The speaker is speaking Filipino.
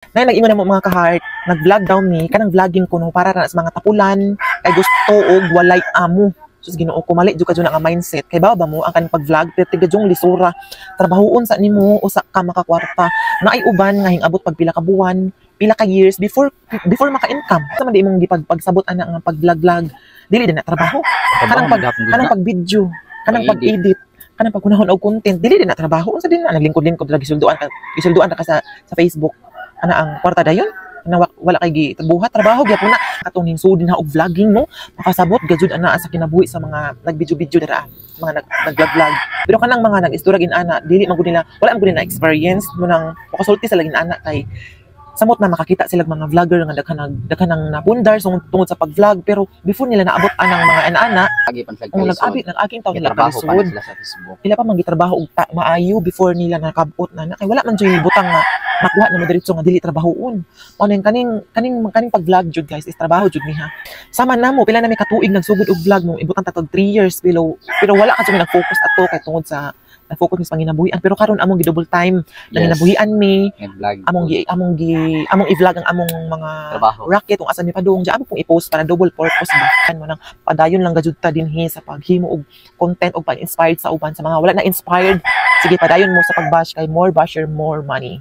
Na nag-ingon na mo mga ka-heart, nag-vlog daw mi, kanang vlogging ko no para na sa mga tapulan, kay gusto og walay amo. Sus Ginoo ko mali jud ka nga mindset. Kay ba mo ang kanang pag-vlog pero tiga jong lisura. Trabahoon sa nimo usa ka makakwarta. Naay uban nga hingabot pag pila ka buwan, pila ka years before maka-income. Sa man di imong gipagsabot ana nga pag-vlog-vlog, dili din na trabaho. Kanang pag-video, kanang pag-edit, kanang pagkunahon og content, dili din na trabaho. Unsa din na naglingkod-lingkod ra gisulduan ka sa Facebook. Ana ang kwarta dayon na wala kay gibuhat trabaho gyapon na atong hinsudin na og vlogging no makasabot gajud ana sa kinabuhi sa mga nagvideo-video dira mga nag-vlog pero kanang mga nag-istorya ana dili man gud nila wala man gud na experience mo nang makasulti sa laging ana kay samot na makakita sila mga vlogger nga daghan nang napundar tungod sa pag-vlog pero before nila naabot anang mga ana-ana nag-aging taw nila kalisod ila pa mangitrabaho og maayo before nila nakabot na kay wala man jud butang nga makuha na mo diretso nga dili trabahoon mo ning kaning pag-vlog jud guys is trabaho jud ni ha sama na mo pila na may katuig nagsugod og vlog mo ibutang tatog 3 years pero wala ka jud nag-focus ato kay tungod sa na-focus sa panginabuhian pero karon among gi-double time na ginabuhian mi among i-vlog ang among mga racket kung asa mi padung di amo pong i-post para double purpose ba mo nang padayon lang gajud ta dinhi sa paghimo og content og pag-inspired sa uban sa mga wala na inspired sige padayon mo sa pag-bash kay more basher more money.